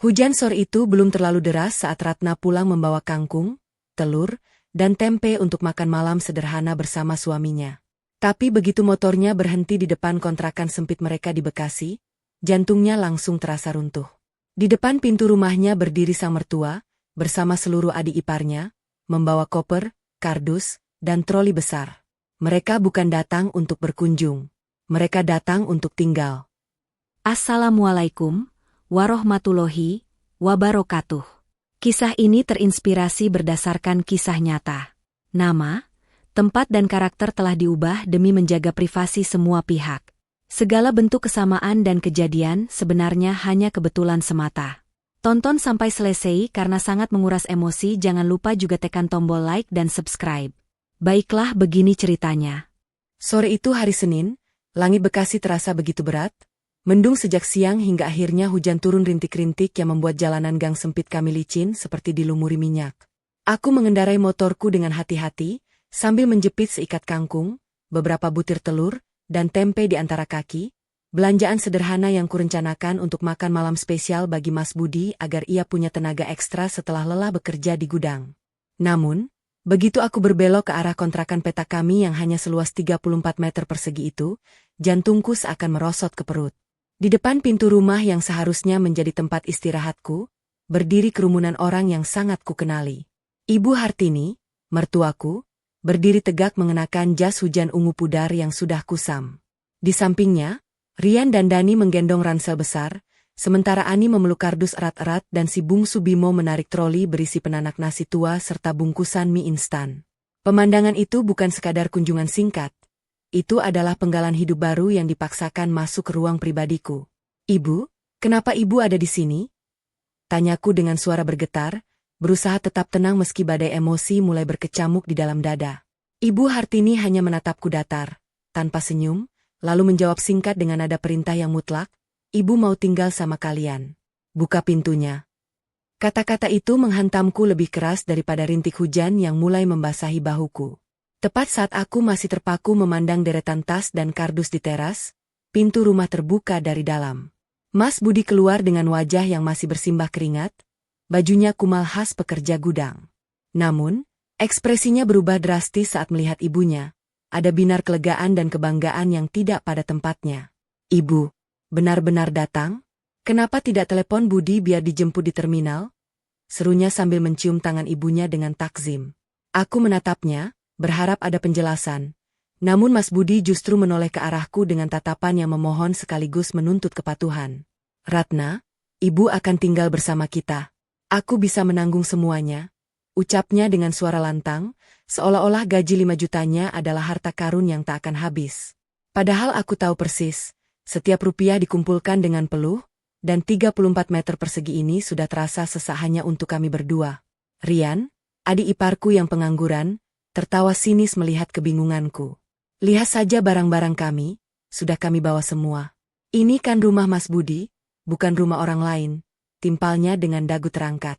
Hujan sore itu belum terlalu deras saat Ratna pulang membawa kangkung, telur, dan tempe untuk makan malam sederhana bersama suaminya. Tapi begitu motornya berhenti di depan kontrakan sempit mereka di Bekasi, jantungnya langsung terasa runtuh. Di depan pintu rumahnya berdiri sang mertua, bersama seluruh adik iparnya, membawa koper, kardus, dan troli besar. Mereka bukan datang untuk berkunjung. Mereka datang untuk tinggal. Assalamualaikum warahmatullahi wabarakatuh. Kisah ini terinspirasi berdasarkan kisah nyata. Nama, tempat dan karakter telah diubah demi menjaga privasi semua pihak. Segala bentuk kesamaan dan kejadian sebenarnya hanya kebetulan semata. Tonton sampai selesai karena sangat menguras emosi. Jangan lupa juga tekan tombol like dan subscribe. Baiklah, begini ceritanya. Sore itu hari Senin, langit Bekasi terasa begitu berat. Mendung sejak siang hingga akhirnya hujan turun rintik-rintik yang membuat jalanan gang sempit kami licin seperti dilumuri minyak. Aku mengendarai motorku dengan hati-hati, sambil menjepit seikat kangkung, beberapa butir telur, dan tempe di antara kaki, belanjaan sederhana yang kurencanakan untuk makan malam spesial bagi Mas Budi agar ia punya tenaga ekstra setelah lelah bekerja di gudang. Namun, begitu aku berbelok ke arah kontrakan petak kami yang hanya seluas 34 meter persegi itu, jantungku seakan merosot ke perut. Di depan pintu rumah yang seharusnya menjadi tempat istirahatku, berdiri kerumunan orang yang sangat kukenali. Ibu Hartini, mertuaku, berdiri tegak mengenakan jas hujan ungu pudar yang sudah kusam. Di sampingnya, Rian dan Dani menggendong ransel besar, sementara Ani memeluk kardus erat-erat dan si bungsu Bimo menarik troli berisi penanak nasi tua serta bungkusan mie instan. Pemandangan itu bukan sekadar kunjungan singkat. Itu adalah penggalan hidup baru yang dipaksakan masuk ke ruang pribadiku. "Ibu, kenapa ibu ada di sini?" Tanyaku dengan suara bergetar, berusaha tetap tenang meski badai emosi mulai berkecamuk di dalam dada. Ibu Hartini hanya menatapku datar, tanpa senyum, lalu menjawab singkat dengan nada perintah yang mutlak, "Ibu mau tinggal sama kalian. Buka pintunya." Kata-kata itu menghantamku lebih keras daripada rintik hujan yang mulai membasahi bahuku. Tepat saat aku masih terpaku memandang deretan tas dan kardus di teras, pintu rumah terbuka dari dalam. Mas Budi keluar dengan wajah yang masih bersimbah keringat, bajunya kumal khas pekerja gudang. Namun, ekspresinya berubah drastis saat melihat ibunya. Ada binar kelegaan dan kebanggaan yang tidak pada tempatnya. "Ibu, benar-benar datang? Kenapa tidak telepon Budi biar dijemput di terminal?" serunya sambil mencium tangan ibunya dengan takzim. Aku menatapnya, berharap ada penjelasan. Namun Mas Budi justru menoleh ke arahku dengan tatapan yang memohon sekaligus menuntut kepatuhan. "Ratna, ibu akan tinggal bersama kita. Aku bisa menanggung semuanya," ucapnya dengan suara lantang, seolah-olah gaji 5 jutanya adalah harta karun yang tak akan habis. Padahal aku tahu persis, setiap rupiah dikumpulkan dengan peluh, dan 34 meter persegi ini sudah terasa sesak hanya untuk kami berdua. Rian, adik iparku yang pengangguran, tertawa sinis melihat kebingunganku. "Lihat saja barang-barang kami, sudah kami bawa semua. Ini kan rumah Mas Budi, bukan rumah orang lain," timpalnya dengan dagu terangkat.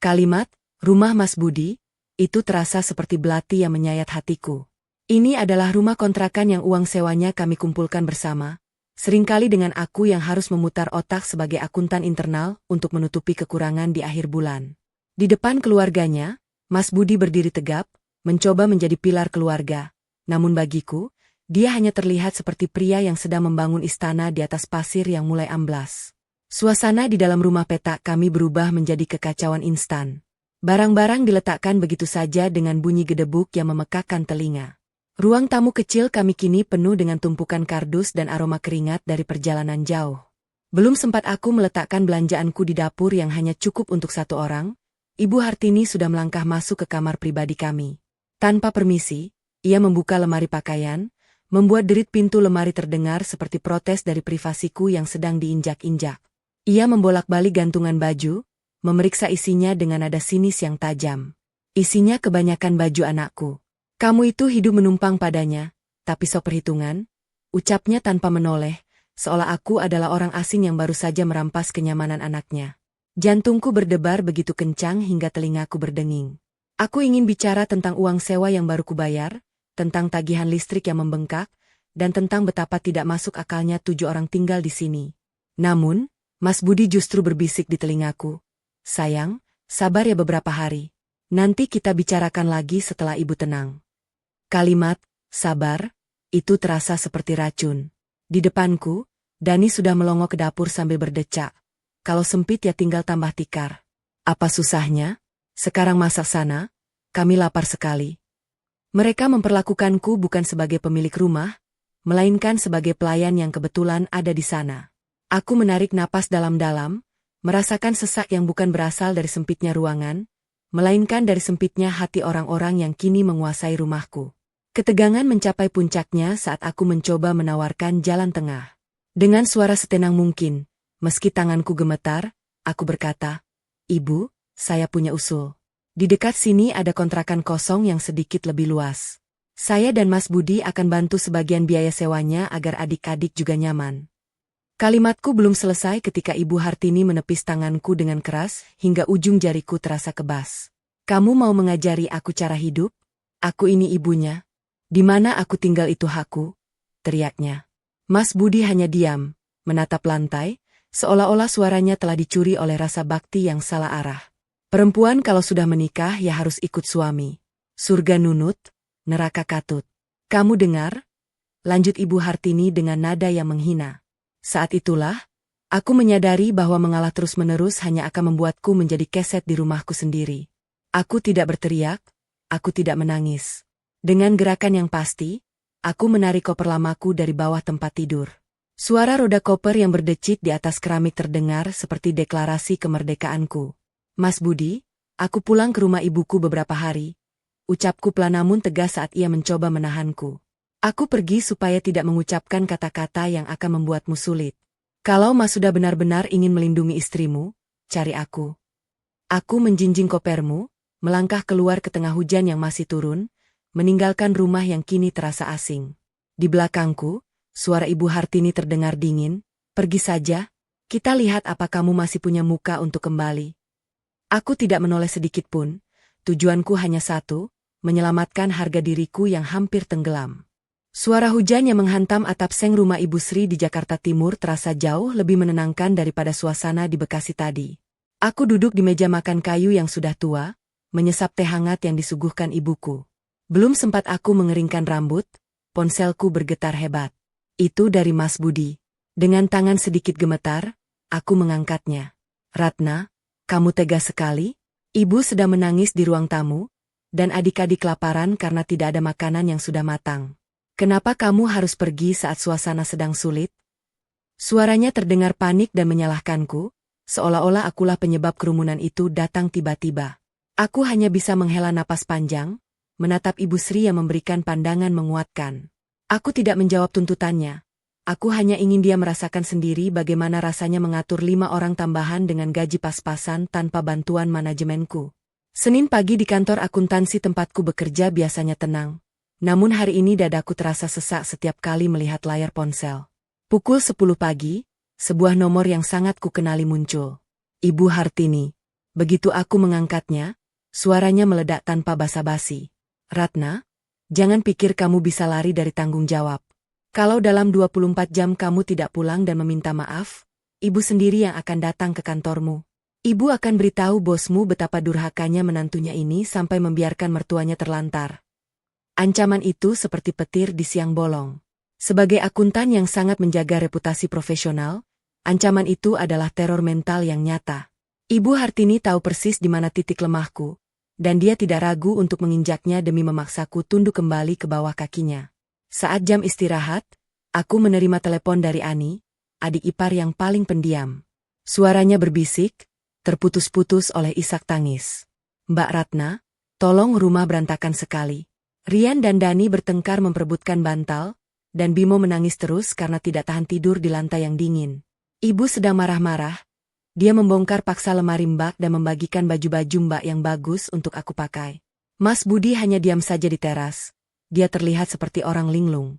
Kalimat, "rumah Mas Budi," itu terasa seperti belati yang menyayat hatiku. Ini adalah rumah kontrakan yang uang sewanya kami kumpulkan bersama, seringkali dengan aku yang harus memutar otak sebagai akuntan internal untuk menutupi kekurangan di akhir bulan. Di depan keluarganya, Mas Budi berdiri tegap, mencoba menjadi pilar keluarga. Namun bagiku, dia hanya terlihat seperti pria yang sedang membangun istana di atas pasir yang mulai amblas. Suasana di dalam rumah petak kami berubah menjadi kekacauan instan. Barang-barang diletakkan begitu saja dengan bunyi gedebuk yang memekakkan telinga. Ruang tamu kecil kami kini penuh dengan tumpukan kardus dan aroma keringat dari perjalanan jauh. Belum sempat aku meletakkan belanjaanku di dapur yang hanya cukup untuk satu orang, Ibu Hartini sudah melangkah masuk ke kamar pribadi kami. Tanpa permisi, ia membuka lemari pakaian, membuat derit pintu lemari terdengar seperti protes dari privasiku yang sedang diinjak-injak. Ia membolak-balik gantungan baju, memeriksa isinya dengan nada sinis yang tajam. "Isinya kebanyakan baju anakku. Kamu itu hidup menumpang padanya, tapi sok perhitungan," ucapnya tanpa menoleh, seolah aku adalah orang asing yang baru saja merampas kenyamanan anaknya. Jantungku berdebar begitu kencang hingga telingaku berdenging. Aku ingin bicara tentang uang sewa yang baru kubayar, tentang tagihan listrik yang membengkak, dan tentang betapa tidak masuk akalnya 7 orang tinggal di sini. Namun, Mas Budi justru berbisik di telingaku. Sayang, sabar ya beberapa hari. Nanti kita bicarakan lagi setelah ibu tenang. Kalimat, sabar, itu terasa seperti racun. Di depanku, Dani sudah melongo ke dapur sambil berdecak. Kalau sempit ya tinggal tambah tikar. Apa susahnya? Sekarang masak sana, kami lapar sekali. Mereka memperlakukanku bukan sebagai pemilik rumah, melainkan sebagai pelayan yang kebetulan ada di sana. Aku menarik napas dalam-dalam, merasakan sesak yang bukan berasal dari sempitnya ruangan, melainkan dari sempitnya hati orang-orang yang kini menguasai rumahku. Ketegangan mencapai puncaknya saat aku mencoba menawarkan jalan tengah. Dengan suara setenang mungkin, meski tanganku gemetar, aku berkata, "Ibu, saya punya usul. Di dekat sini ada kontrakan kosong yang sedikit lebih luas. Saya dan Mas Budi akan bantu sebagian biaya sewanya agar adik-adik juga nyaman." Kalimatku belum selesai ketika Ibu Hartini menepis tanganku dengan keras hingga ujung jariku terasa kebas. "Kamu mau mengajari aku cara hidup? Aku ini ibunya. Di mana aku tinggal itu hakku," teriaknya. Mas Budi hanya diam, menatap lantai, seolah-olah suaranya telah dicuri oleh rasa bakti yang salah arah. Perempuan kalau sudah menikah ya harus ikut suami. Surga nunut, neraka katut. "Kamu dengar?" lanjut Ibu Hartini dengan nada yang menghina. Saat itulah, aku menyadari bahwa mengalah terus-menerus hanya akan membuatku menjadi keset di rumahku sendiri. Aku tidak berteriak, aku tidak menangis. Dengan gerakan yang pasti, aku menarik koper lamaku dari bawah tempat tidur. Suara roda koper yang berdecit di atas keramik terdengar seperti deklarasi kemerdekaanku. "Mas Budi, aku pulang ke rumah ibuku beberapa hari," ucapku pelan namun tegas saat ia mencoba menahanku. "Aku pergi supaya tidak mengucapkan kata-kata yang akan membuatmu sulit. Kalau Mas sudah benar-benar ingin melindungi istrimu, cari aku." Aku menjinjing kopermu, melangkah keluar ke tengah hujan yang masih turun, meninggalkan rumah yang kini terasa asing. Di belakangku, suara Ibu Hartini terdengar dingin, "Pergi saja, kita lihat apa kamu masih punya muka untuk kembali." Aku tidak menoleh sedikit pun, tujuanku hanya satu, menyelamatkan harga diriku yang hampir tenggelam. Suara hujan yang menghantam atap seng rumah Ibu Sri di Jakarta Timur terasa jauh lebih menenangkan daripada suasana di Bekasi tadi. Aku duduk di meja makan kayu yang sudah tua, menyesap teh hangat yang disuguhkan ibuku. Belum sempat aku mengeringkan rambut, ponselku bergetar hebat. Itu dari Mas Budi. Dengan tangan sedikit gemetar, aku mengangkatnya. "Ratna, kamu tegas sekali." Ibu sedang menangis di ruang tamu, dan adik-adik kelaparan karena tidak ada makanan yang sudah matang. "Kenapa kamu harus pergi saat suasana sedang sulit?" Suaranya terdengar panik dan menyalahkanku, seolah-olah akulah penyebab kerumunan itu datang tiba-tiba. Aku hanya bisa menghela napas panjang, menatap Ibu Sri yang memberikan pandangan menguatkan. Aku tidak menjawab tuntutannya. Aku hanya ingin dia merasakan sendiri bagaimana rasanya mengatur 5 orang tambahan dengan gaji pas-pasan tanpa bantuan manajemenku. Senin pagi di kantor akuntansi tempatku bekerja biasanya tenang. Namun hari ini dadaku terasa sesak setiap kali melihat layar ponsel. Pukul 10 pagi, sebuah nomor yang sangat kukenali muncul. "Ibu Hartini." Begitu aku mengangkatnya, suaranya meledak tanpa basa-basi. "Ratna, jangan pikir kamu bisa lari dari tanggung jawab. Kalau dalam 24 jam kamu tidak pulang dan meminta maaf, ibu sendiri yang akan datang ke kantormu. Ibu akan beritahu bosmu betapa durhakanya menantunya ini sampai membiarkan mertuanya terlantar." Ancaman itu seperti petir di siang bolong. Sebagai akuntan yang sangat menjaga reputasi profesional, ancaman itu adalah teror mental yang nyata. Ibu Hartini tahu persis di mana titik lemahku, dan dia tidak ragu untuk menginjaknya demi memaksaku tunduk kembali ke bawah kakinya. Saat jam istirahat, aku menerima telepon dari Ani, adik ipar yang paling pendiam. Suaranya berbisik, terputus-putus oleh isak tangis. "Mbak Ratna, tolong, rumah berantakan sekali. Rian dan Dani bertengkar memperebutkan bantal, dan Bimo menangis terus karena tidak tahan tidur di lantai yang dingin. Ibu sedang marah-marah. Dia membongkar paksa lemari Mbak dan membagikan baju-baju Mbak yang bagus untuk aku pakai. Mas Budi hanya diam saja di teras. Dia terlihat seperti orang linglung."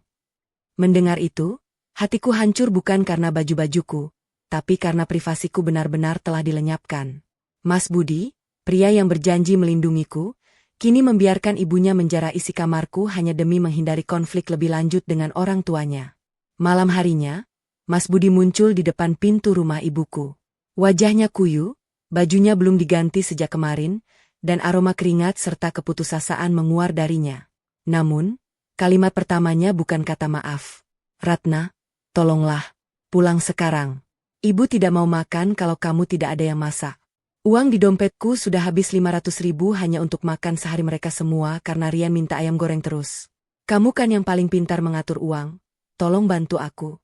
Mendengar itu, hatiku hancur bukan karena baju-bajuku, tapi karena privasiku benar-benar telah dilenyapkan. Mas Budi, pria yang berjanji melindungiku, kini membiarkan ibunya menjara isi kamarku hanya demi menghindari konflik lebih lanjut dengan orang tuanya. Malam harinya, Mas Budi muncul di depan pintu rumah ibuku. Wajahnya kuyu, bajunya belum diganti sejak kemarin, dan aroma keringat serta keputusasaan menguar darinya. Namun, kalimat pertamanya bukan kata maaf. Ratna, tolonglah, pulang sekarang. Ibu tidak mau makan kalau kamu tidak ada yang masak. Uang di dompetku sudah habis 500.000 hanya untuk makan sehari mereka semua karena Rian minta ayam goreng terus. Kamu kan yang paling pintar mengatur uang, tolong bantu aku.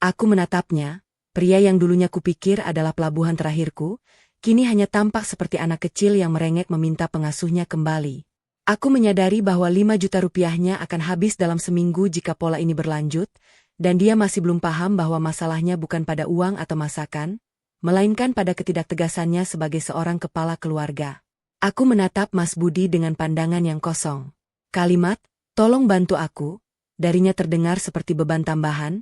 Aku menatapnya, pria yang dulunya kupikir adalah pelabuhan terakhirku, kini hanya tampak seperti anak kecil yang merengek meminta pengasuhnya kembali. Aku menyadari bahwa 5 juta rupiahnya akan habis dalam seminggu jika pola ini berlanjut, dan dia masih belum paham bahwa masalahnya bukan pada uang atau masakan, melainkan pada ketidaktegasannya sebagai seorang kepala keluarga. Aku menatap Mas Budi dengan pandangan yang kosong. Kalimat, tolong bantu aku, darinya terdengar seperti beban tambahan,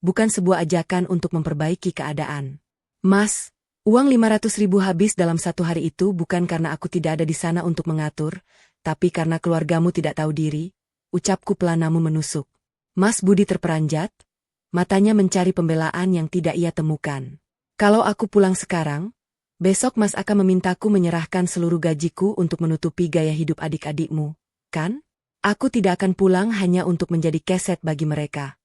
bukan sebuah ajakan untuk memperbaiki keadaan. Mas, uang 500.000 habis dalam 1 hari itu bukan karena aku tidak ada di sana untuk mengatur, tapi karena keluargamu tidak tahu diri, ucapku pelan namun menusuk. Mas Budi terperanjat, matanya mencari pembelaan yang tidak ia temukan. Kalau aku pulang sekarang, besok Mas akan memintaku menyerahkan seluruh gajiku untuk menutupi gaya hidup adik-adikmu, kan? Aku tidak akan pulang hanya untuk menjadi keset bagi mereka.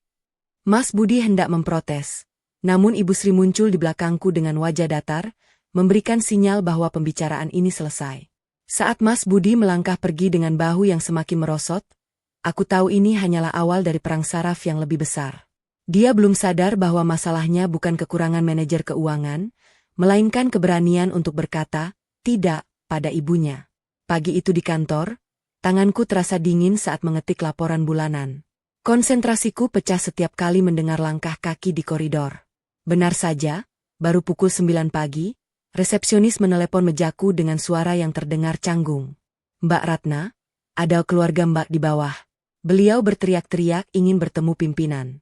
Mas Budi hendak memprotes, namun Ibu Sri muncul di belakangku dengan wajah datar, memberikan sinyal bahwa pembicaraan ini selesai. Saat Mas Budi melangkah pergi dengan bahu yang semakin merosot, aku tahu ini hanyalah awal dari perang saraf yang lebih besar. Dia belum sadar bahwa masalahnya bukan kekurangan manajer keuangan, melainkan keberanian untuk berkata, tidak, pada ibunya. Pagi itu di kantor, tanganku terasa dingin saat mengetik laporan bulanan. Konsentrasiku pecah setiap kali mendengar langkah kaki di koridor. Benar saja, baru pukul 9 pagi, resepsionis menelepon mejaku dengan suara yang terdengar canggung. Mbak Ratna, ada keluarga Mbak di bawah. Beliau berteriak-teriak ingin bertemu pimpinan.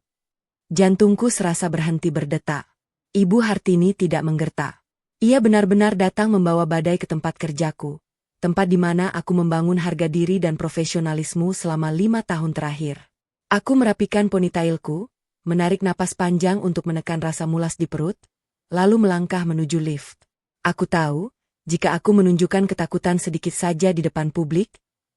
Jantungku serasa berhenti berdetak. Ibu Hartini tidak menggertak. Ia benar-benar datang membawa badai ke tempat kerjaku, tempat di mana aku membangun harga diri dan profesionalisme selama 5 tahun terakhir. Aku merapikan ponytailku, menarik napas panjang untuk menekan rasa mulas di perut, lalu melangkah menuju lift. Aku tahu, jika aku menunjukkan ketakutan sedikit saja di depan publik,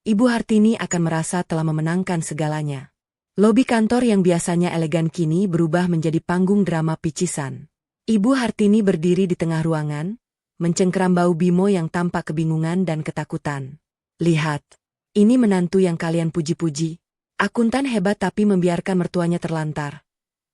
Ibu Hartini akan merasa telah memenangkan segalanya. Lobi kantor yang biasanya elegan kini berubah menjadi panggung drama picisan. Ibu Hartini berdiri di tengah ruangan, mencengkeram bau Bimo yang tampak kebingungan dan ketakutan. Lihat, ini menantu yang kalian puji-puji. Akuntan hebat tapi membiarkan mertuanya terlantar.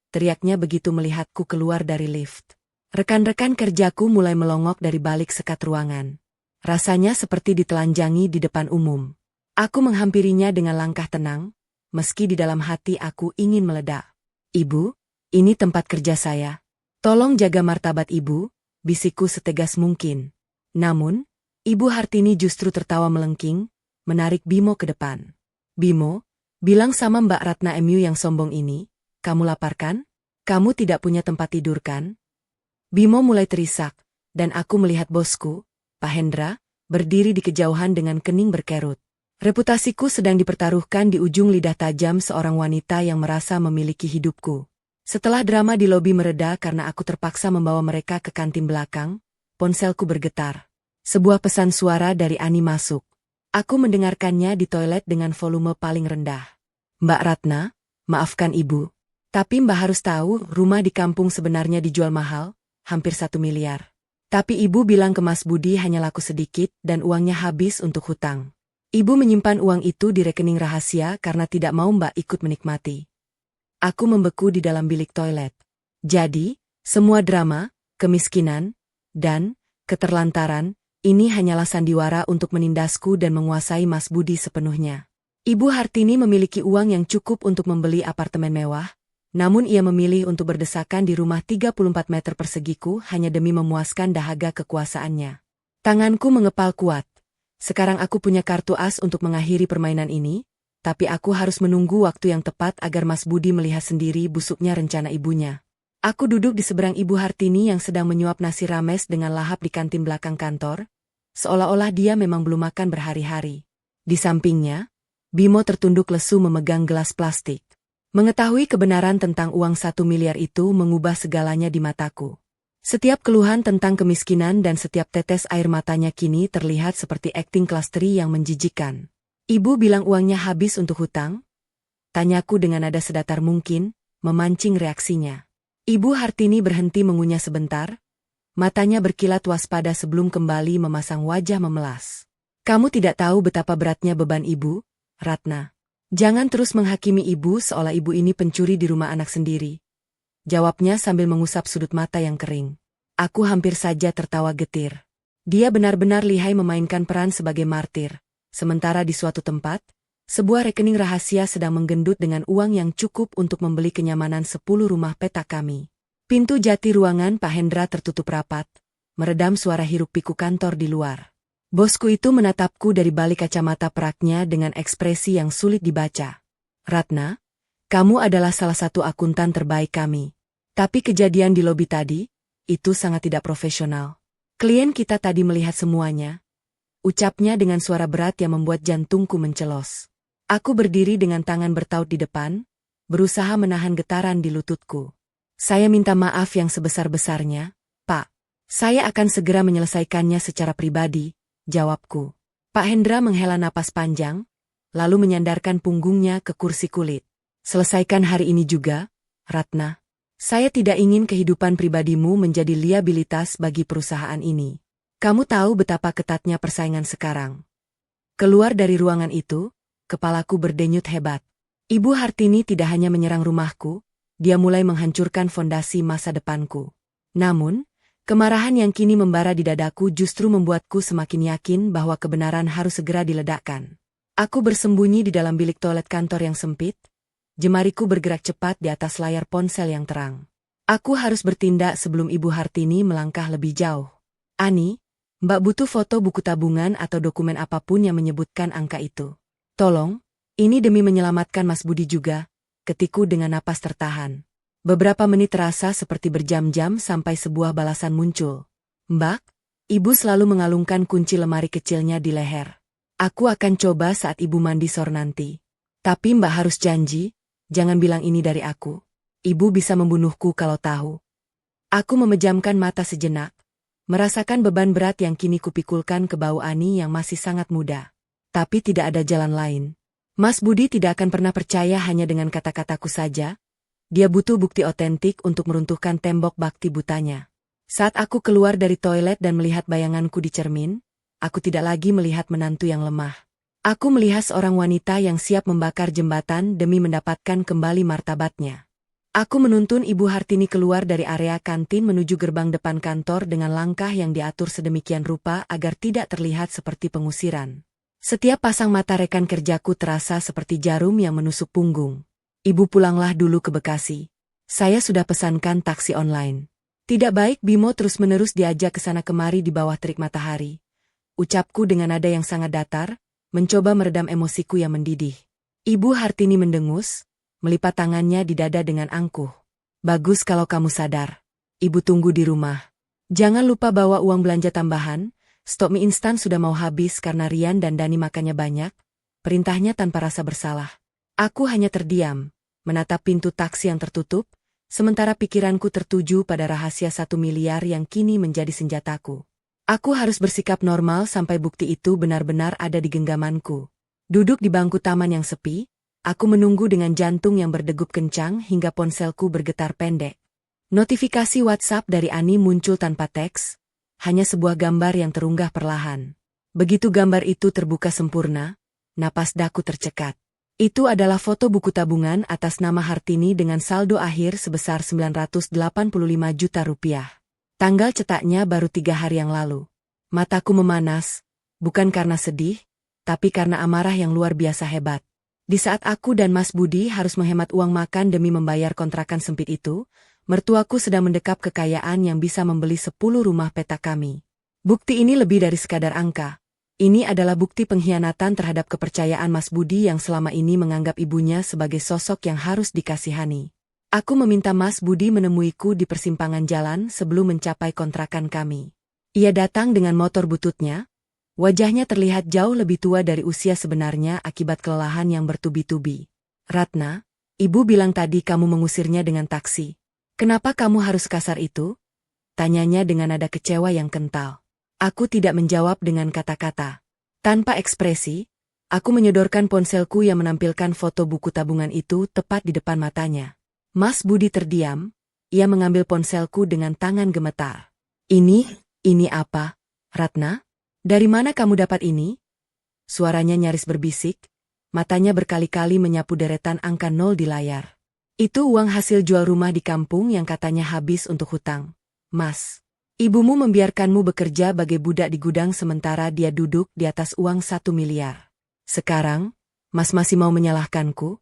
Teriaknya begitu melihatku keluar dari lift. Rekan-rekan kerjaku mulai melongok dari balik sekat ruangan. Rasanya seperti ditelanjangi di depan umum. Aku menghampirinya dengan langkah tenang, meski di dalam hati aku ingin meledak. Ibu, ini tempat kerja saya. Tolong jaga martabat ibu, bisikku setegas mungkin. Namun, Ibu Hartini justru tertawa melengking, menarik Bimo ke depan. Bimo, bilang sama Mbak Ratna MU yang sombong ini, kamu lapar kan? Kamu tidak punya tempat tidur kan? Bimo mulai terisak, dan aku melihat bosku, Pak Hendra, berdiri di kejauhan dengan kening berkerut. Reputasiku sedang dipertaruhkan di ujung lidah tajam seorang wanita yang merasa memiliki hidupku. Setelah drama di lobi mereda karena aku terpaksa membawa mereka ke kantin belakang, ponselku bergetar. Sebuah pesan suara dari Ani masuk. Aku mendengarkannya di toilet dengan volume paling rendah. Mbak Ratna, maafkan ibu. Tapi Mbak harus tahu rumah di kampung sebenarnya dijual mahal, hampir 1 miliar. Tapi ibu bilang ke Mas Budi hanya laku sedikit dan uangnya habis untuk hutang. Ibu menyimpan uang itu di rekening rahasia karena tidak mau Mbak ikut menikmati. Aku membeku di dalam bilik toilet. Jadi, semua drama, kemiskinan, dan keterlantaran, ini hanyalah sandiwara untuk menindasku dan menguasai Mas Budi sepenuhnya. Ibu Hartini memiliki uang yang cukup untuk membeli apartemen mewah, namun ia memilih untuk berdesakan di rumah 34 meter persegiku hanya demi memuaskan dahaga kekuasaannya. Tanganku mengepal kuat. Sekarang aku punya kartu as untuk mengakhiri permainan ini, tapi aku harus menunggu waktu yang tepat agar Mas Budi melihat sendiri busuknya rencana ibunya. Aku duduk di seberang Ibu Hartini yang sedang menyuap nasi rames dengan lahap di kantin belakang kantor, seolah-olah dia memang belum makan berhari-hari. Di sampingnya, Bimo tertunduk lesu memegang gelas plastik. Mengetahui kebenaran tentang uang 1 miliar itu mengubah segalanya di mataku. Setiap keluhan tentang kemiskinan dan setiap tetes air matanya kini terlihat seperti akting kelas 3 yang menjijikan. Ibu bilang uangnya habis untuk hutang? Tanyaku dengan nada sedatar mungkin, memancing reaksinya. Ibu Hartini berhenti mengunyah sebentar, matanya berkilat waspada sebelum kembali memasang wajah memelas. Kamu tidak tahu betapa beratnya beban ibu, Ratna. Jangan terus menghakimi ibu seolah ibu ini pencuri di rumah anak sendiri. Jawabnya sambil mengusap sudut mata yang kering. Aku hampir saja tertawa getir. Dia benar-benar lihai memainkan peran sebagai martir. Sementara di suatu tempat, sebuah rekening rahasia sedang menggendut dengan uang yang cukup untuk membeli kenyamanan 10 rumah petak kami. Pintu jati ruangan Pak Hendra tertutup rapat, meredam suara hiruk-pikuk kantor di luar. Bosku itu menatapku dari balik kacamata peraknya dengan ekspresi yang sulit dibaca. Ratna, kamu adalah salah satu akuntan terbaik kami. Tapi kejadian di lobi tadi, itu sangat tidak profesional. Klien kita tadi melihat semuanya. Ucapnya dengan suara berat yang membuat jantungku mencelos. Aku berdiri dengan tangan bertaut di depan, berusaha menahan getaran di lututku. Saya minta maaf yang sebesar-besarnya, Pak. Saya akan segera menyelesaikannya secara pribadi, jawabku. Pak Hendra menghela napas panjang, lalu menyandarkan punggungnya ke kursi kulit. Selesaikan hari ini juga, Ratna. Saya tidak ingin kehidupan pribadimu menjadi liabilitas bagi perusahaan ini. Kamu tahu betapa ketatnya persaingan sekarang. Keluar dari ruangan itu, kepalaku berdenyut hebat. Ibu Hartini tidak hanya menyerang rumahku, dia mulai menghancurkan fondasi masa depanku. Namun, kemarahan yang kini membara di dadaku justru membuatku semakin yakin bahwa kebenaran harus segera diledakkan. Aku bersembunyi di dalam bilik toilet kantor yang sempit, jemariku bergerak cepat di atas layar ponsel yang terang. Aku harus bertindak sebelum Ibu Hartini melangkah lebih jauh. Ani, Mbak butuh foto buku tabungan atau dokumen apapun yang menyebutkan angka itu. Tolong, ini demi menyelamatkan Mas Budi juga. Ketikku dengan napas tertahan. Beberapa menit terasa seperti berjam-jam sampai sebuah balasan muncul. Mbak, ibu selalu mengalungkan kunci lemari kecilnya di leher. Aku akan coba saat ibu mandi sore nanti. Tapi Mbak harus janji, jangan bilang ini dari aku. Ibu bisa membunuhku kalau tahu. Aku memejamkan mata sejenak, merasakan beban berat yang kini kupikulkan ke bau Ani yang masih sangat muda. Tapi tidak ada jalan lain. Mas Budi tidak akan pernah percaya hanya dengan kata-kataku saja. Dia butuh bukti otentik untuk meruntuhkan tembok bakti butanya. Saat aku keluar dari toilet dan melihat bayanganku di cermin, aku tidak lagi melihat menantu yang lemah. Aku melihat seorang wanita yang siap membakar jembatan demi mendapatkan kembali martabatnya. Aku menuntun Ibu Hartini keluar dari area kantin menuju gerbang depan kantor dengan langkah yang diatur sedemikian rupa agar tidak terlihat seperti pengusiran. Setiap pasang mata rekan kerjaku terasa seperti jarum yang menusuk punggung. Ibu pulanglah dulu ke Bekasi. Saya sudah pesankan taksi online. Tidak baik Bimo terus-menerus diajak ke sana kemari di bawah terik matahari. Ucapku dengan nada yang sangat datar, mencoba meredam emosiku yang mendidih. Ibu Hartini mendengus, melipat tangannya di dada dengan angkuh. Bagus kalau kamu sadar. Ibu tunggu di rumah. Jangan lupa bawa uang belanja tambahan. Stok mie instan sudah mau habis karena Rian dan Dani makannya banyak, perintahnya tanpa rasa bersalah. Aku hanya terdiam, menatap pintu taksi yang tertutup, sementara pikiranku tertuju pada rahasia 1 miliar yang kini menjadi senjataku. Aku harus bersikap normal sampai bukti itu benar-benar ada di genggamanku. Duduk di bangku taman yang sepi, aku menunggu dengan jantung yang berdegup kencang hingga ponselku bergetar pendek. Notifikasi WhatsApp dari Ani muncul tanpa teks, hanya sebuah gambar yang terunggah perlahan. Begitu gambar itu terbuka sempurna, napas daku tercekat. Itu adalah foto buku tabungan atas nama Hartini dengan saldo akhir sebesar 985 juta rupiah. Tanggal cetaknya baru 3 hari yang lalu. Mataku memanas, bukan karena sedih, tapi karena amarah yang luar biasa hebat. Di saat aku dan Mas Budi harus menghemat uang makan demi membayar kontrakan sempit itu, mertuaku sedang mendekap kekayaan yang bisa membeli 10 rumah petak kami. Bukti ini lebih dari sekadar angka. Ini adalah bukti pengkhianatan terhadap kepercayaan Mas Budi yang selama ini menganggap ibunya sebagai sosok yang harus dikasihani. Aku meminta Mas Budi menemuiku di persimpangan jalan sebelum mencapai kontrakan kami. Ia datang dengan motor bututnya. Wajahnya terlihat jauh lebih tua dari usia sebenarnya akibat kelelahan yang bertubi-tubi. Ratna, Ibu bilang tadi kamu mengusirnya dengan taksi. Kenapa kamu harus kasar itu? Tanyanya dengan nada kecewa yang kental. Aku tidak menjawab dengan kata-kata. Tanpa ekspresi, aku menyodorkan ponselku yang menampilkan foto buku tabungan itu tepat di depan matanya. Mas Budi terdiam, ia mengambil ponselku dengan tangan gemetar. Ini apa, Ratna? Dari mana kamu dapat ini? Suaranya nyaris berbisik, matanya berkali-kali menyapu deretan angka 0 di layar. Itu uang hasil jual rumah di kampung yang katanya habis untuk hutang. Mas, ibumu membiarkanmu bekerja bagai budak di gudang sementara dia duduk di atas uang 1 miliar. Sekarang, Mas masih mau menyalahkanku?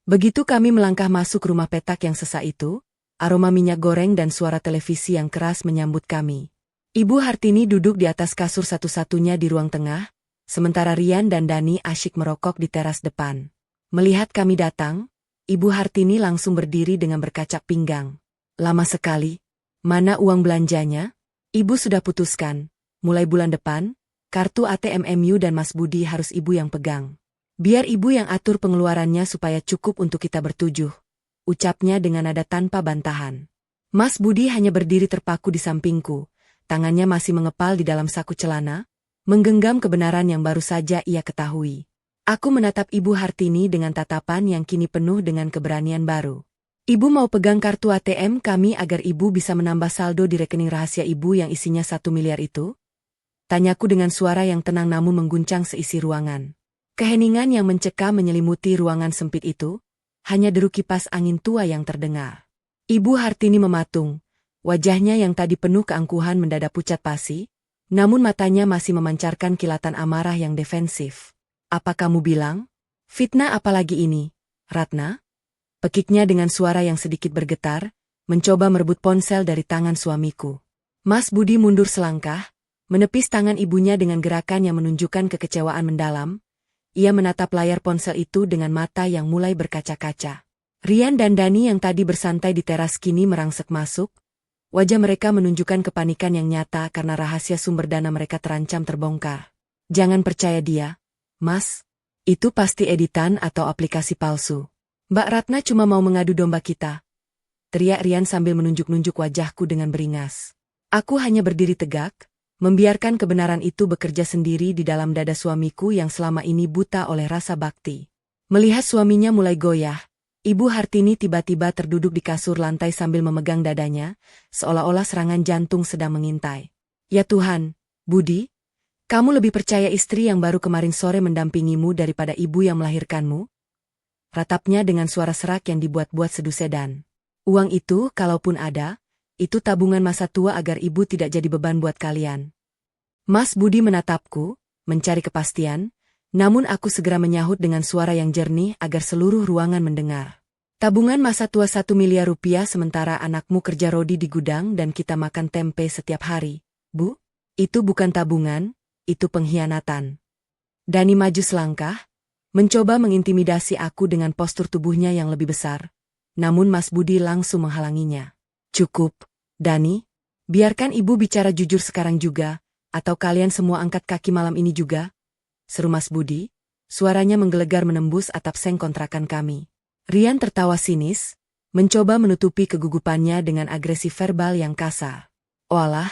Begitu kami melangkah masuk rumah petak yang sesak itu, aroma minyak goreng dan suara televisi yang keras menyambut kami. Ibu Hartini duduk di atas kasur satu-satunya di ruang tengah, sementara Rian dan Dani asyik merokok di teras depan. Melihat kami datang, Ibu Hartini langsung berdiri dengan berkacak pinggang. Lama sekali. Mana uang belanjanya? Ibu sudah putuskan. Mulai bulan depan, kartu ATM MU dan Mas Budi harus ibu yang pegang. Biar ibu yang atur pengeluarannya supaya cukup untuk kita bertujuh. Ucapnya dengan nada tanpa bantahan. Mas Budi hanya berdiri terpaku di sampingku. Tangannya masih mengepal di dalam saku celana, menggenggam kebenaran yang baru saja ia ketahui. Aku menatap Ibu Hartini dengan tatapan yang kini penuh dengan keberanian baru. Ibu mau pegang kartu ATM kami agar ibu bisa menambah saldo di rekening rahasia ibu yang isinya 1 miliar itu? Tanyaku dengan suara yang tenang namun mengguncang seisi ruangan. Keheningan yang mencekam menyelimuti ruangan sempit itu, hanya deru kipas angin tua yang terdengar. Ibu Hartini mematung. Wajahnya yang tadi penuh keangkuhan mendadak pucat pasi, namun matanya masih memancarkan kilatan amarah yang defensif. Apa kamu bilang? Fitnah apalagi ini, Ratna? Pekiknya dengan suara yang sedikit bergetar, mencoba merebut ponsel dari tangan suamiku. Mas Budi mundur selangkah, menepis tangan ibunya dengan gerakan yang menunjukkan kekecewaan mendalam. Ia menatap layar ponsel itu dengan mata yang mulai berkaca-kaca. Rian dan Dani yang tadi bersantai di teras kini merangsek masuk. Wajah mereka menunjukkan kepanikan yang nyata karena rahasia sumber dana mereka terancam terbongkar. Jangan percaya dia, Mas. Itu pasti editan atau aplikasi palsu. Mbak Ratna cuma mau mengadu domba kita. Teriak Rian sambil menunjuk-nunjuk wajahku dengan beringas. Aku hanya berdiri tegak, membiarkan kebenaran itu bekerja sendiri di dalam dada suamiku yang selama ini buta oleh rasa bakti. Melihat suaminya mulai goyah, Ibu Hartini tiba-tiba terduduk di kasur lantai sambil memegang dadanya, seolah-olah serangan jantung sedang mengintai. Ya Tuhan, Budi, kamu lebih percaya istri yang baru kemarin sore mendampingimu daripada ibu yang melahirkanmu? Ratapnya dengan suara serak yang dibuat-buat sedusedan. Uang itu, kalaupun ada, itu tabungan masa tua agar ibu tidak jadi beban buat kalian. Mas Budi menatapku, mencari kepastian, namun aku segera menyahut dengan suara yang jernih agar seluruh ruangan mendengar. Tabungan masa tua 1 miliar rupiah sementara anakmu kerja rodi di gudang dan kita makan tempe setiap hari. Bu, itu bukan tabungan, itu pengkhianatan. Dani maju selangkah, mencoba mengintimidasi aku dengan postur tubuhnya yang lebih besar. Namun Mas Budi langsung menghalanginya. Cukup, Dani. Biarkan ibu bicara jujur sekarang juga, atau kalian semua angkat kaki malam ini juga. Seru Mas Budi, suaranya menggelegar menembus atap seng kontrakan kami. Rian tertawa sinis, mencoba menutupi kegugupannya dengan agresi verbal yang kasar. Oalah,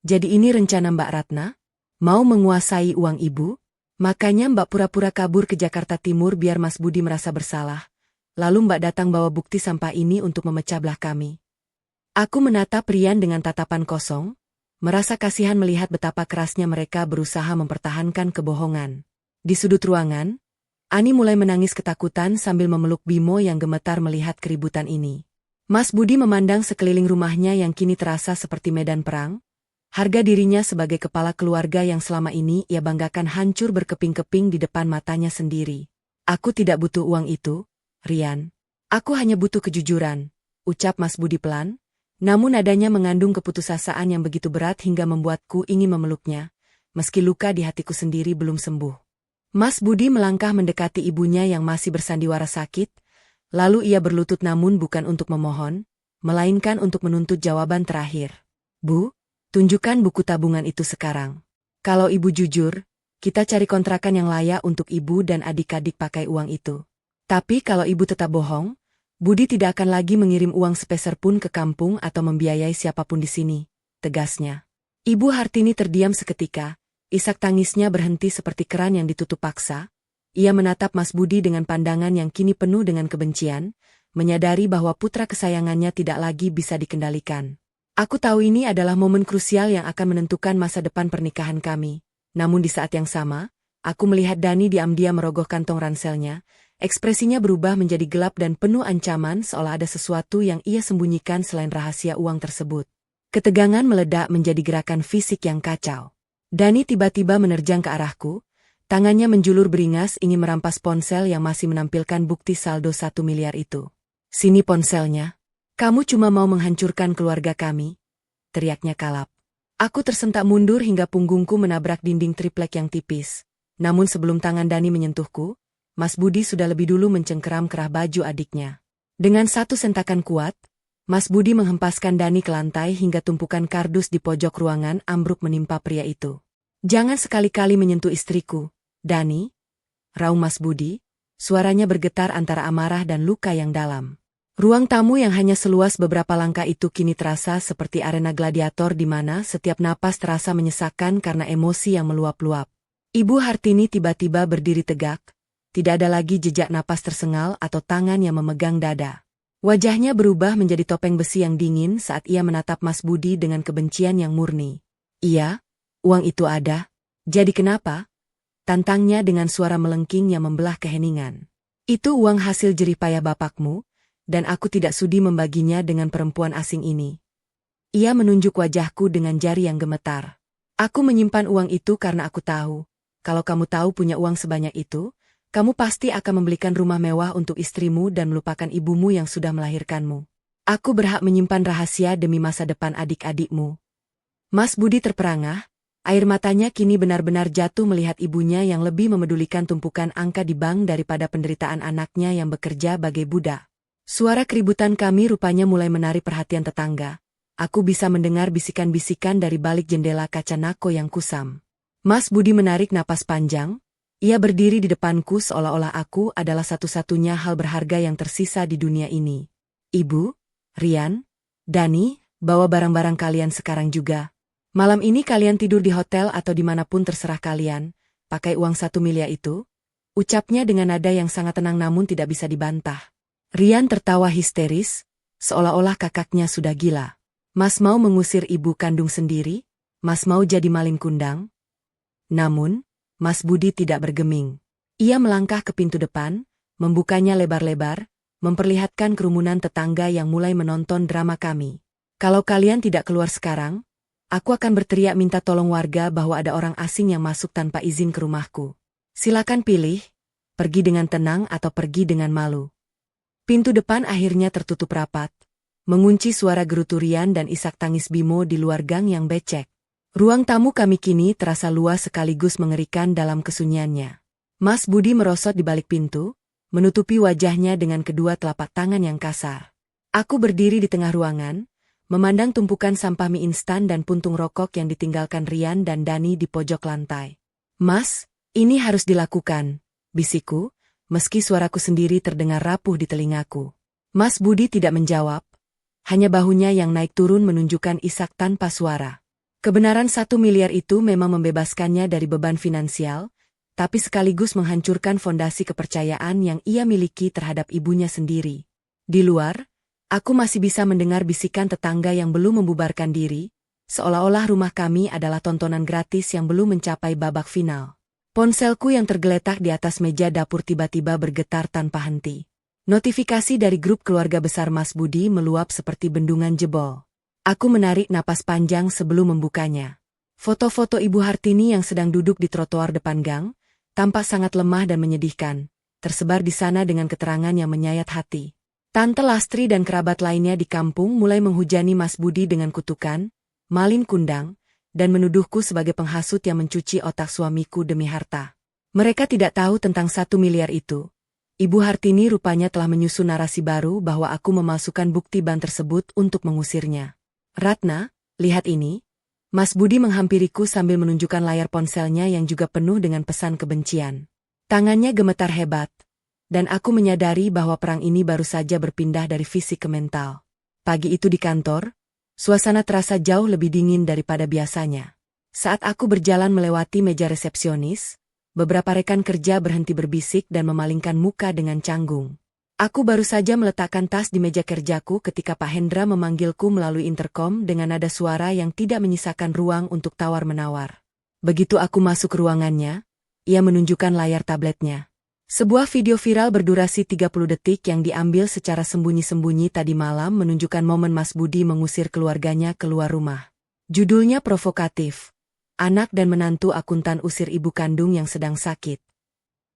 jadi ini rencana Mbak Ratna? Mau menguasai uang ibu? Makanya Mbak pura-pura kabur ke Jakarta Timur biar Mas Budi merasa bersalah. Lalu Mbak datang bawa bukti sampah ini untuk memecah belah kami. Aku menatap Rian dengan tatapan kosong, merasa kasihan melihat betapa kerasnya mereka berusaha mempertahankan kebohongan. Di sudut ruangan, Ani mulai menangis ketakutan sambil memeluk Bimo yang gemetar melihat keributan ini. Mas Budi memandang sekeliling rumahnya yang kini terasa seperti medan perang. Harga dirinya sebagai kepala keluarga yang selama ini ia banggakan hancur berkeping-keping di depan matanya sendiri. Aku tidak butuh uang itu, Rian. Aku hanya butuh kejujuran, ucap Mas Budi pelan. Namun nadanya mengandung keputusasaan yang begitu berat hingga membuatku ingin memeluknya, meski luka di hatiku sendiri belum sembuh. Mas Budi melangkah mendekati ibunya yang masih bersandiwara sakit, lalu ia berlutut namun bukan untuk memohon, melainkan untuk menuntut jawaban terakhir. Bu, tunjukkan buku tabungan itu sekarang. Kalau ibu jujur, kita cari kontrakan yang layak untuk ibu dan adik-adik pakai uang itu. Tapi kalau ibu tetap bohong, Budi tidak akan lagi mengirim uang sepeser pun ke kampung atau membiayai siapapun di sini, tegasnya. Ibu Hartini terdiam seketika, isak tangisnya berhenti seperti keran yang ditutup paksa. Ia menatap Mas Budi dengan pandangan yang kini penuh dengan kebencian, menyadari bahwa putra kesayangannya tidak lagi bisa dikendalikan. Aku tahu ini adalah momen krusial yang akan menentukan masa depan pernikahan kami. Namun di saat yang sama, aku melihat Dani diam-diam merogoh kantong ranselnya. Ekspresinya berubah menjadi gelap dan penuh ancaman seolah ada sesuatu yang ia sembunyikan selain rahasia uang tersebut. Ketegangan meledak menjadi gerakan fisik yang kacau. Dani tiba-tiba menerjang ke arahku, tangannya menjulur beringas ingin merampas ponsel yang masih menampilkan bukti saldo 1 miliar itu. Sini ponselnya. Kamu cuma mau menghancurkan keluarga kami, teriaknya kalap. Aku tersentak mundur hingga punggungku menabrak dinding triplek yang tipis. Namun sebelum tangan Dani menyentuhku, Mas Budi sudah lebih dulu mencengkeram kerah baju adiknya. Dengan satu sentakan kuat, Mas Budi menghempaskan Dani ke lantai hingga tumpukan kardus di pojok ruangan ambruk menimpa pria itu. Jangan sekali-kali menyentuh istriku, Dani, raung Mas Budi, suaranya bergetar antara amarah dan luka yang dalam. Ruang tamu yang hanya seluas beberapa langkah itu kini terasa seperti arena gladiator di mana setiap napas terasa menyesakkan karena emosi yang meluap-luap. Ibu Hartini tiba-tiba berdiri tegak. Tidak ada lagi jejak napas tersengal atau tangan yang memegang dada. Wajahnya berubah menjadi topeng besi yang dingin saat ia menatap Mas Budi dengan kebencian yang murni. Iya, uang itu ada. Jadi kenapa? Tantangnya dengan suara melengking yang membelah keheningan. Itu uang hasil jerih payah bapakmu, dan aku tidak sudi membaginya dengan perempuan asing ini. Ia menunjuk wajahku dengan jari yang gemetar. Aku menyimpan uang itu karena aku tahu, kalau kamu tahu punya uang sebanyak itu, kamu pasti akan membelikan rumah mewah untuk istrimu dan melupakan ibumu yang sudah melahirkanmu. Aku berhak menyimpan rahasia demi masa depan adik-adikmu. Mas Budi terperangah, air matanya kini benar-benar jatuh melihat ibunya yang lebih memedulikan tumpukan angka di bank daripada penderitaan anaknya yang bekerja bagai budak. Suara keributan kami rupanya mulai menarik perhatian tetangga. Aku bisa mendengar bisikan-bisikan dari balik jendela kaca nako yang kusam. Mas Budi menarik napas panjang. Ia berdiri di depanku seolah-olah aku adalah satu-satunya hal berharga yang tersisa di dunia ini. Ibu, Rian, Dani, bawa barang-barang kalian sekarang juga. Malam ini kalian tidur di hotel atau dimanapun terserah kalian, pakai uang 1 miliar itu. Ucapnya dengan nada yang sangat tenang namun tidak bisa dibantah. Rian tertawa histeris, seolah-olah kakaknya sudah gila. Mas mau mengusir ibu kandung sendiri? Mas mau jadi maling kundang? Namun, Mas Budi tidak bergeming. Ia melangkah ke pintu depan, membukanya lebar-lebar, memperlihatkan kerumunan tetangga yang mulai menonton drama kami. Kalau kalian tidak keluar sekarang, aku akan berteriak minta tolong warga bahwa ada orang asing yang masuk tanpa izin ke rumahku. Silakan pilih, pergi dengan tenang atau pergi dengan malu. Pintu depan akhirnya tertutup rapat, mengunci suara gerutu Rian dan isak tangis Bimo di luar gang yang becek. Ruang tamu kami kini terasa luas sekaligus mengerikan dalam kesunyiannya. Mas Budi merosot di balik pintu, menutupi wajahnya dengan kedua telapak tangan yang kasar. Aku berdiri di tengah ruangan, memandang tumpukan sampah mie instan dan puntung rokok yang ditinggalkan Rian dan Dani di pojok lantai. Mas, ini harus dilakukan, bisikku, meski suaraku sendiri terdengar rapuh di telingaku. Mas Budi tidak menjawab, hanya bahunya yang naik turun menunjukkan isak tanpa suara. Kebenaran 1 miliar itu memang membebaskannya dari beban finansial, tapi sekaligus menghancurkan fondasi kepercayaan yang ia miliki terhadap ibunya sendiri. Di luar, aku masih bisa mendengar bisikan tetangga yang belum membubarkan diri, seolah-olah rumah kami adalah tontonan gratis yang belum mencapai babak final. Ponselku yang tergeletak di atas meja dapur tiba-tiba bergetar tanpa henti. Notifikasi dari grup keluarga besar Mas Budi meluap seperti bendungan jebol. Aku menarik napas panjang sebelum membukanya. Foto-foto Ibu Hartini yang sedang duduk di trotoar depan gang, tampak sangat lemah dan menyedihkan, tersebar di sana dengan keterangan yang menyayat hati. Tante Lastri dan kerabat lainnya di kampung mulai menghujani Mas Budi dengan kutukan, malin kundang, dan menuduhku sebagai penghasut yang mencuci otak suamiku demi harta. Mereka tidak tahu tentang 1 miliar itu. Ibu Hartini rupanya telah menyusun narasi baru bahwa aku memalsukan bukti ban tersebut untuk mengusirnya. Ratna, lihat ini. Mas Budi menghampiriku sambil menunjukkan layar ponselnya yang juga penuh dengan pesan kebencian. Tangannya gemetar hebat. Dan aku menyadari bahwa perang ini baru saja berpindah dari fisik ke mental. Pagi itu di kantor, suasana terasa jauh lebih dingin daripada biasanya. Saat aku berjalan melewati meja resepsionis, beberapa rekan kerja berhenti berbisik dan memalingkan muka dengan canggung. Aku baru saja meletakkan tas di meja kerjaku ketika Pak Hendra memanggilku melalui interkom dengan nada suara yang tidak menyisakan ruang untuk tawar-menawar. Begitu aku masuk ke ruangannya, ia menunjukkan layar tabletnya. Sebuah video viral berdurasi 30 detik yang diambil secara sembunyi-sembunyi tadi malam menunjukkan momen Mas Budi mengusir keluarganya keluar rumah. Judulnya provokatif. Anak dan menantu akuntan usir ibu kandung yang sedang sakit.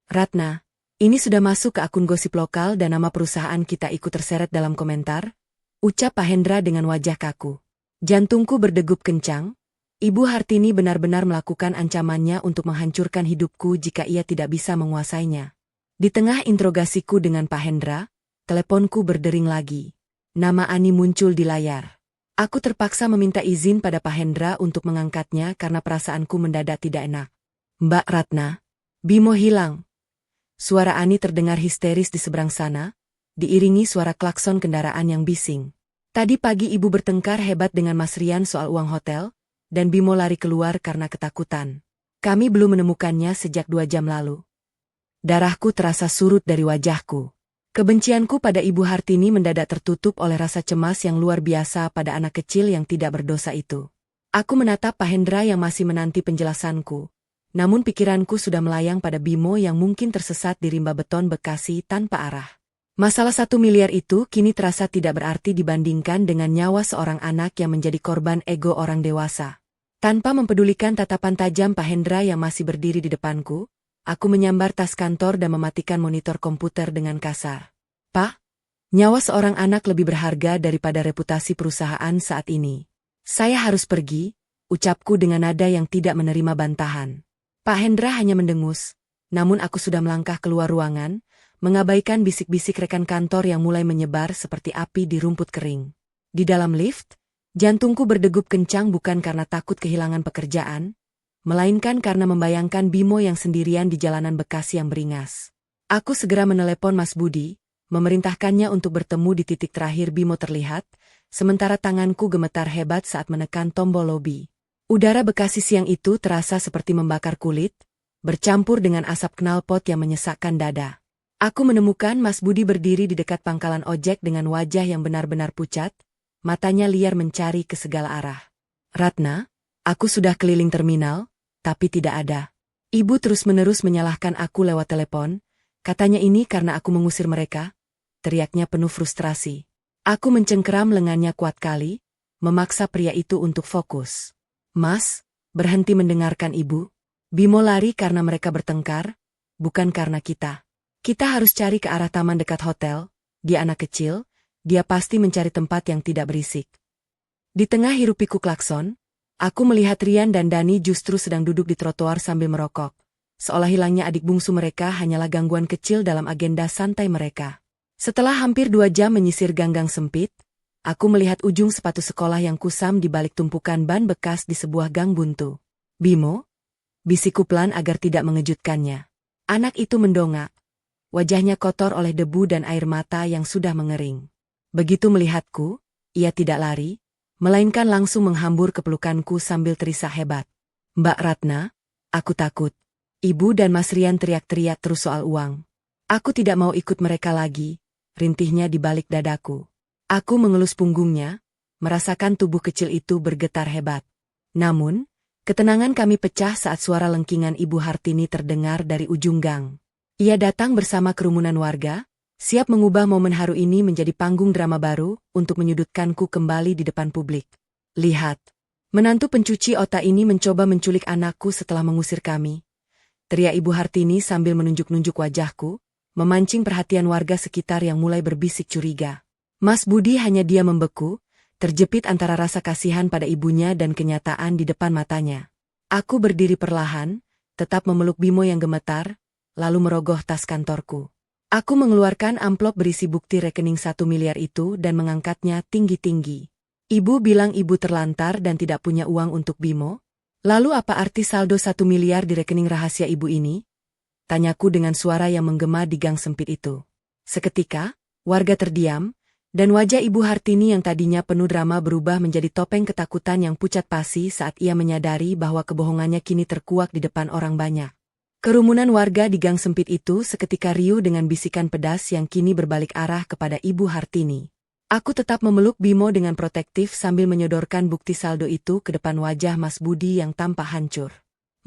Ratna, ini sudah masuk ke akun gosip lokal dan nama perusahaan kita ikut terseret dalam komentar, ucap Pak Hendra dengan wajah kaku. Jantungku berdegup kencang. Ibu Hartini benar-benar melakukan ancamannya untuk menghancurkan hidupku jika ia tidak bisa menguasainya. Di tengah interogasiku dengan Pak Hendra, teleponku berdering lagi. Nama Ani muncul di layar. Aku terpaksa meminta izin pada Pak Hendra untuk mengangkatnya karena perasaanku mendadak tidak enak. Mbak Ratna, Bimo hilang. Suara Ani terdengar histeris di seberang sana, diiringi suara klakson kendaraan yang bising. Tadi pagi ibu bertengkar hebat dengan Mas Rian soal uang hotel, dan Bimo lari keluar karena ketakutan. Kami belum menemukannya sejak 2 jam lalu. Darahku terasa surut dari wajahku. Kebencianku pada Ibu Hartini mendadak tertutup oleh rasa cemas yang luar biasa pada anak kecil yang tidak berdosa itu. Aku menatap Pak Hendra yang masih menanti penjelasanku. Namun pikiranku sudah melayang pada Bimo yang mungkin tersesat di rimba beton Bekasi tanpa arah. Masalah 1 miliar itu kini terasa tidak berarti dibandingkan dengan nyawa seorang anak yang menjadi korban ego orang dewasa. Tanpa mempedulikan tatapan tajam Pak Hendra yang masih berdiri di depanku, aku menyambar tas kantor dan mematikan monitor komputer dengan kasar. Pak, nyawa seorang anak lebih berharga daripada reputasi perusahaan saat ini. Saya harus pergi, ucapku dengan nada yang tidak menerima bantahan. Pak Hendra hanya mendengus, namun aku sudah melangkah keluar ruangan, mengabaikan bisik-bisik rekan kantor yang mulai menyebar seperti api di rumput kering. Di dalam lift, jantungku berdegup kencang bukan karena takut kehilangan pekerjaan, melainkan karena membayangkan Bimo yang sendirian di jalanan Bekasi yang beringas. Aku segera menelepon Mas Budi, memerintahkannya untuk bertemu di titik terakhir Bimo terlihat, sementara tanganku gemetar hebat saat menekan tombol lobi. Udara Bekasi siang itu terasa seperti membakar kulit, bercampur dengan asap knalpot yang menyesakkan dada. Aku menemukan Mas Budi berdiri di dekat pangkalan ojek dengan wajah yang benar-benar pucat, matanya liar mencari ke segala arah. Ratna, aku sudah keliling terminal, tapi tidak ada. Ibu terus-menerus menyalahkan aku lewat telepon, katanya ini karena aku mengusir mereka, teriaknya penuh frustrasi. Aku mencengkeram lengannya kuat kali, memaksa pria itu untuk fokus. Mas, berhenti mendengarkan ibu. Bimo lari karena mereka bertengkar, bukan karena kita. Kita harus cari ke arah taman dekat hotel, dia anak kecil, dia pasti mencari tempat yang tidak berisik. Di tengah hiruk-pikuk klakson, aku melihat Rian dan Dani justru sedang duduk di trotoar sambil merokok. Seolah hilangnya adik bungsu mereka hanyalah gangguan kecil dalam agenda santai mereka. Setelah hampir 2 jam menyisir ganggang sempit, aku melihat ujung sepatu sekolah yang kusam di balik tumpukan ban bekas di sebuah gang buntu. Bimo? Bisikku pelan agar tidak mengejutkannya. Anak itu mendongak. Wajahnya kotor oleh debu dan air mata yang sudah mengering. Begitu melihatku, ia tidak lari, melainkan langsung menghambur ke pelukanku sambil terisak hebat. Mbak Ratna, aku takut. Ibu dan Mas Rian teriak-teriak terus soal uang. Aku tidak mau ikut mereka lagi, rintihnya di balik dadaku. Aku mengelus punggungnya, merasakan tubuh kecil itu bergetar hebat. Namun, ketenangan kami pecah saat suara lengkingan Ibu Hartini terdengar dari ujung gang. Ia datang bersama kerumunan warga, siap mengubah momen haru ini menjadi panggung drama baru untuk menyudutkanku kembali di depan publik. Lihat, menantu pencuci otak ini mencoba menculik anakku setelah mengusir kami. Teriak Ibu Hartini sambil menunjuk-nunjuk wajahku, memancing perhatian warga sekitar yang mulai berbisik curiga. Mas Budi hanya diam membeku, terjepit antara rasa kasihan pada ibunya dan kenyataan di depan matanya. Aku berdiri perlahan, tetap memeluk Bimo yang gemetar, lalu merogoh tas kantorku. Aku mengeluarkan amplop berisi bukti rekening 1 miliar itu dan mengangkatnya tinggi-tinggi. Ibu bilang ibu terlantar dan tidak punya uang untuk Bimo? Lalu apa arti saldo 1 miliar di rekening rahasia ibu ini? Tanyaku dengan suara yang menggema di gang sempit itu. Seketika, warga terdiam, dan wajah Ibu Hartini yang tadinya penuh drama berubah menjadi topeng ketakutan yang pucat pasi saat ia menyadari bahwa kebohongannya kini terkuak di depan orang banyak. Kerumunan warga di gang sempit itu seketika riuh dengan bisikan pedas yang kini berbalik arah kepada Ibu Hartini. Aku tetap memeluk Bimo dengan protektif sambil menyodorkan bukti saldo itu ke depan wajah Mas Budi yang tampak hancur.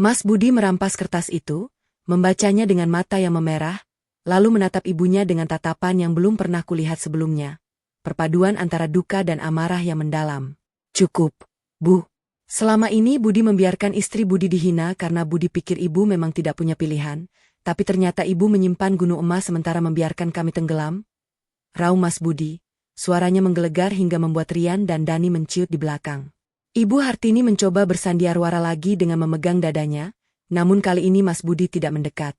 Mas Budi merampas kertas itu, membacanya dengan mata yang memerah, lalu menatap ibunya dengan tatapan yang belum pernah kulihat sebelumnya. Perpaduan antara duka dan amarah yang mendalam. Cukup, Bu. Selama ini Budi membiarkan istri Budi dihina karena Budi pikir ibu memang tidak punya pilihan, tapi ternyata ibu menyimpan gunung emas sementara membiarkan kami tenggelam. Raung Mas Budi, suaranya menggelegar hingga membuat Rian dan Dani menciut di belakang. Ibu Hartini mencoba bersandiwara lagi dengan memegang dadanya, namun kali ini Mas Budi tidak mendekat.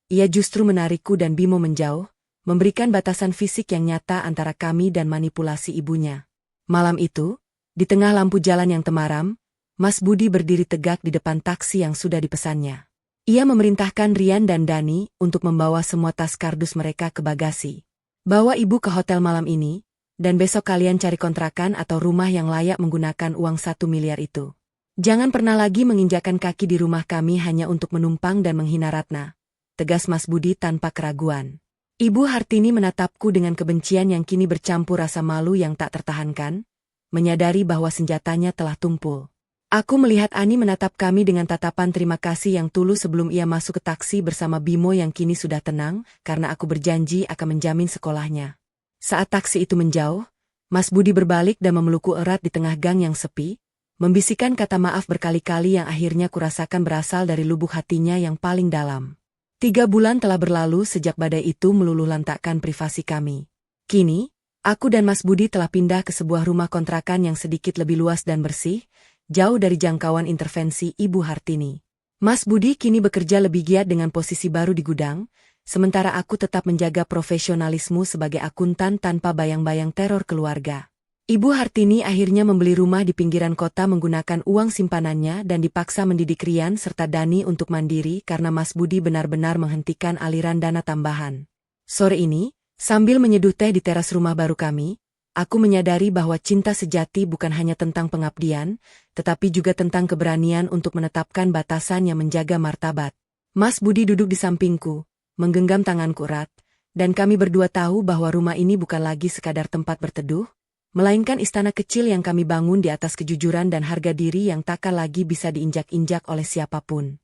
Ia justru menarikku dan Bimo menjauh, memberikan batasan fisik yang nyata antara kami dan manipulasi ibunya. Malam itu, di tengah lampu jalan yang temaram, Mas Budi berdiri tegak di depan taksi yang sudah dipesannya. Ia memerintahkan Rian dan Dani untuk membawa semua tas kardus mereka ke bagasi. Bawa ibu ke hotel malam ini, dan besok kalian cari kontrakan atau rumah yang layak menggunakan uang 1 miliar itu. Jangan pernah lagi menginjakan kaki di rumah kami hanya untuk menumpang dan menghina Ratna. Tegas Mas Budi tanpa keraguan. Ibu Hartini menatapku dengan kebencian yang kini bercampur rasa malu yang tak tertahankan, menyadari bahwa senjatanya telah tumpul. Aku melihat Ani menatap kami dengan tatapan terima kasih yang tulus sebelum ia masuk ke taksi bersama Bimo yang kini sudah tenang, karena aku berjanji akan menjamin sekolahnya. Saat taksi itu menjauh, Mas Budi berbalik dan memelukku erat di tengah gang yang sepi, membisikkan kata maaf berkali-kali yang akhirnya kurasakan berasal dari lubuk hatinya yang paling dalam. 3 bulan telah berlalu sejak badai itu meluluh lantakkan privasi kami. Kini, aku dan Mas Budi telah pindah ke sebuah rumah kontrakan yang sedikit lebih luas dan bersih, jauh dari jangkauan intervensi Ibu Hartini. Mas Budi kini bekerja lebih giat dengan posisi baru di gudang, sementara aku tetap menjaga profesionalisme sebagai akuntan tanpa bayang-bayang teror keluarga. Ibu Hartini akhirnya membeli rumah di pinggiran kota menggunakan uang simpanannya dan dipaksa mendidik Rian serta Dani untuk mandiri karena Mas Budi benar-benar menghentikan aliran dana tambahan. Sore ini, sambil menyeduh teh di teras rumah baru kami, aku menyadari bahwa cinta sejati bukan hanya tentang pengabdian, tetapi juga tentang keberanian untuk menetapkan batasan yang menjaga martabat. Mas Budi duduk di sampingku, menggenggam tanganku erat, dan kami berdua tahu bahwa rumah ini bukan lagi sekadar tempat berteduh, melainkan istana kecil yang kami bangun di atas kejujuran dan harga diri yang takkan lagi bisa diinjak-injak oleh siapapun.